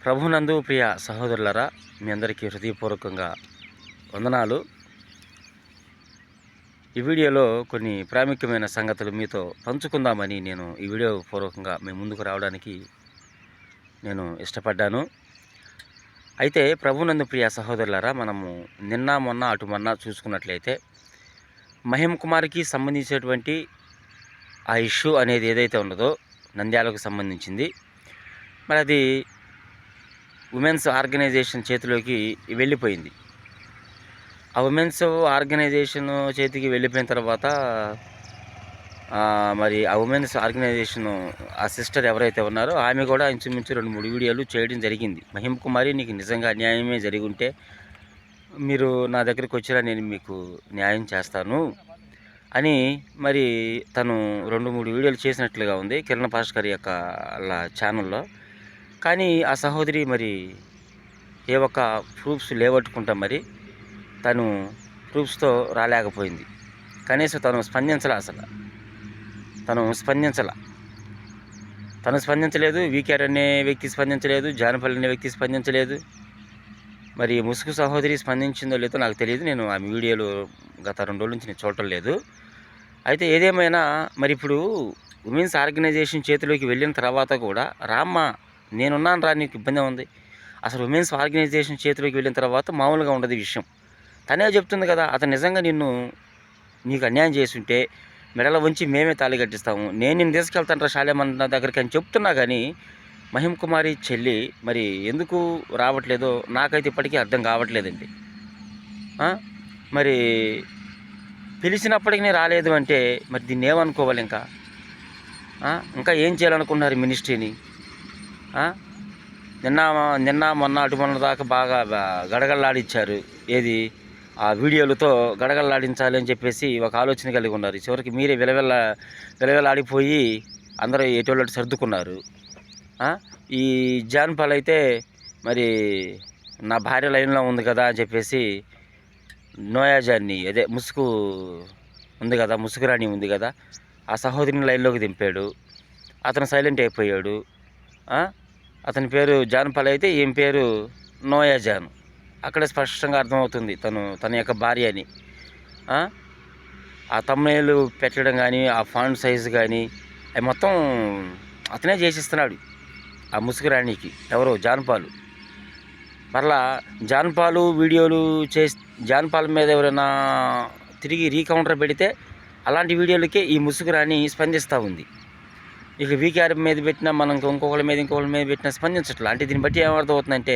ప్రభునందు ప్రియ సహోదరులరా, మీ అందరికీ హృదయపూర్వకంగా వందనాలు. ఈ వీడియోలో కొన్ని ప్రాముఖ్యమైన సంగతులు మీతో పంచుకుందామని నేను ఈ వీడియో పూర్వకంగా మీ ముందుకు రావడానికి నేను ఇష్టపడ్డాను. అయితే ప్రభునందు ప్రియ సహోదరులరా, మనము నిన్న మొన్న అటు మొన్న చూసుకున్నట్లయితే మహిమ కుమార్కి సంబంధించినటువంటి ఆ ఇష్యూ అనేది ఏదైతే ఉన్నదో నంద్యాలకు సంబంధించింది, మరి అది ఉమెన్స్ ఆర్గనైజేషన్ చేతిలోకి వెళ్ళిపోయింది. ఆ ఉమెన్స్ ఆర్గనైజేషన్ చేతికి వెళ్ళిపోయిన తర్వాత మరి ఆ ఉమెన్స్ ఆర్గనైజేషన్ ఆ సిస్టర్ ఎవరైతే ఉన్నారో ఆమె కూడా ఇంచుమించు 2-3 వీడియోలు చేయడం జరిగింది. మహిమ కుమారి, నీకు నిజంగా అన్యాయమే జరిగి ఉంటే మీరు నా దగ్గరికి వచ్చినా నేను మీకు న్యాయం చేస్తాను అని మరి తను 2-3 వీడియోలు చేసినట్లుగా ఉంది కిరణ్ భాస్కర్ యొక్క ఛానల్లో. కానీ ఆ సహోదరి మరి ఏ ఒక్క ప్రూఫ్స్ లేవట్టుకుంటా మరి తను ప్రూఫ్స్తో రాలేకపోయింది. కనీసం తను స్పందించలేదు. వీకేఆర్ అనే వ్యక్తి స్పందించలేదు, జానపల్లి అనే వ్యక్తి స్పందించలేదు. మరి ముసుగు సహోదరి స్పందించిందో లేదో నాకు తెలియదు. నేను ఆమె వీడియోలు గత 2 రోజుల నుంచి నేను చూడటం లేదు. అయితే ఏదేమైనా మరి ఇప్పుడు ఉమెన్స్ ఆర్గనైజేషన్ చేతిలోకి వెళ్ళిన తర్వాత కూడా రామ్మ నేనున్నాను రా, నీకు ఇబ్బంది ఉంది. అసలు ఉమెన్స్ ఆర్గనైజేషన్ చేతిలోకి వెళ్ళిన తర్వాత మామూలుగా ఉండదు విషయం. తనే చెప్తుంది కదా, అతను నిజంగా నీకు అన్యాయం చేసి ఉంటే మెడల ఉంచి మేమే తాళి కట్టిస్తాము, నేను నిన్ను తీసుకెళ్తాను రా శాలేమన్న దగ్గరికి అని చెప్తున్నా. కానీ మహిమ కుమారి చెల్లి మరి ఎందుకు రావట్లేదో నాకైతే ఇప్పటికీ అర్థం కావట్లేదండి. మరి పిలిచినప్పటికీ రాలేదు అంటే మరి దీన్ని ఏమనుకోవాలి? ఇంకా ఏం చేయాలనుకున్నారు మినిస్ట్రీని? నిన్న మొన్న అటు మొన్న దాకా బాగా గడగడలాడించారు. ఏది ఆ వీడియోలతో గడగడలాడించాలి అని చెప్పేసి ఒక ఆలోచన కలిగి ఉన్నారు. చివరికి మీరే విలవిలాడిపోయి అందరూ ఎటువంటి సర్దుకున్నారు. ఈ జాన్పాల్ అయితే మరి నా భార్య లైన్లో ఉంది కదా అని చెప్పేసి నోయాజాన్ని, అదే ముసుగు ఉంది కదా, ముసుగురాణి ఉంది కదా, ఆ సహోదరిని లైన్లోకి దింపాడు. అతను సైలెంట్ అయిపోయాడు. అతని పేరు జాన్పాల్ అయితే ఈమె పేరు నోయాజాన్. అక్కడ స్పష్టంగా అర్థమవుతుంది తన యొక్క భార్య అని. ఆ తమ్ముళ్ళు పెట్టడం కానీ, ఆ ఫాంట్ సైజు కానీ అవి మొత్తం అతనే చేసిస్తున్నాడు ఆ ముసుగురాణికి. ఎవరో జాన్పాలు. మరలా జాన్పాలు వీడియోలు జాన్పాల్ మీద ఎవరైనా తిరిగి రీకౌంటర్ పెడితే అలాంటి వీడియోలకే ఈ ముసుగురాణి స్పందిస్తూ ఉంది. ఇక వీకేఆర్ మీద పెట్టినా, మనం ఇంకొకళ్ళ మీద పెట్టినా స్పందించట్లా. అంటే దీన్ని బట్టి ఏమర్థం అవుతుందంటే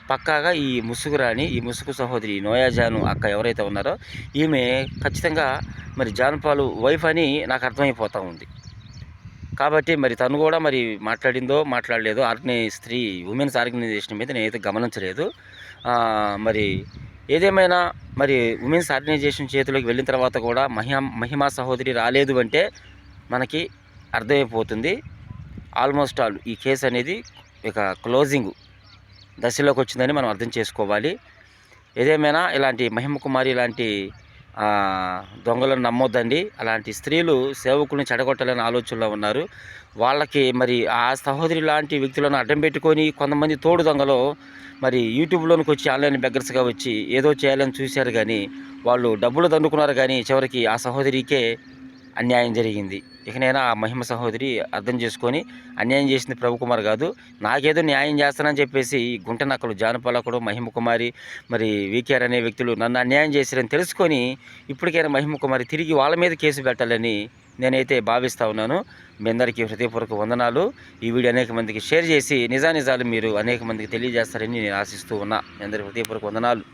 పక్కాగా ఈ ముసుగురాని, ఈ ముసుగు సహోదరి నోయాజాను అక్క ఎవరైతే ఉన్నారో ఈమె ఖచ్చితంగా మరి జాన్పాలు వైఫ్ అని నాకు అర్థమైపోతూ ఉంది. కాబట్టి మరి తను కూడా మరి మాట్లాడలేదో ఉమెన్స్ ఆర్గనైజేషన్ మీద నేనైతే గమనించలేదు. మరి ఏదేమైనా మరి ఉమెన్స్ ఆర్గనైజేషన్ చేతిలోకి వెళ్ళిన తర్వాత కూడా మహిమా సహోదరి రాలేదు అంటే మనకి అర్థమైపోతుంది ఆల్మోస్ట్ ఆల్ ఈ కేసు అనేది ఇక క్లోజింగ్ దశలోకి వచ్చిందని మనం అర్థం చేసుకోవాలి. ఏదేమైనా ఇలాంటి మహిమ కుమారి ఇలాంటి దొంగలను నమ్మొద్దండి. అలాంటి స్త్రీలు సేవకులను చెడగొట్టాలని ఆలోచనలో ఉన్నారు. వాళ్ళకి మరి ఆ సహోదరి లాంటి వ్యక్తులను అడ్డం పెట్టుకొని కొంతమంది తోడు దొంగలు మరి యూట్యూబ్లోనికి వచ్చి ఆన్లైన్ బెగ్గర్స్గా వచ్చి ఏదో చేయాలని చూశారు. కానీ వాళ్ళు డబ్బులు దండుకున్నారు. కానీ చివరికి ఆ సహోదరికే అన్యాయం జరిగింది. ఇకనైనా ఆ మహిమ సహోదరి అర్థం చేసుకొని అన్యాయం చేసింది ప్రభుకుమార్ కాదు, నాకేదో న్యాయం చేస్తానని చెప్పేసి గుంట నక్కలు జానపాలకుడు, మహిమ కుమారి, మరి వీకేఆర్ అనే వ్యక్తులు నన్ను అన్యాయం చేశారని తెలుసుకొని ఇప్పటికైనా మహిమ కుమారి తిరిగి వాళ్ళ మీద కేసు పెట్టాలని నేనైతే భావిస్తూ ఉన్నాను. మీ అందరికీ హృదయపూర్వక వందనాలు. ఈ వీడియో అనేక మందికి షేర్ చేసి నిజానిజాలు మీరు అనేక మందికి తెలియజేస్తారని నేను ఆశిస్తూ ఉన్నా. మీ అందరికీ హృదయపూర్వక వందనాలు.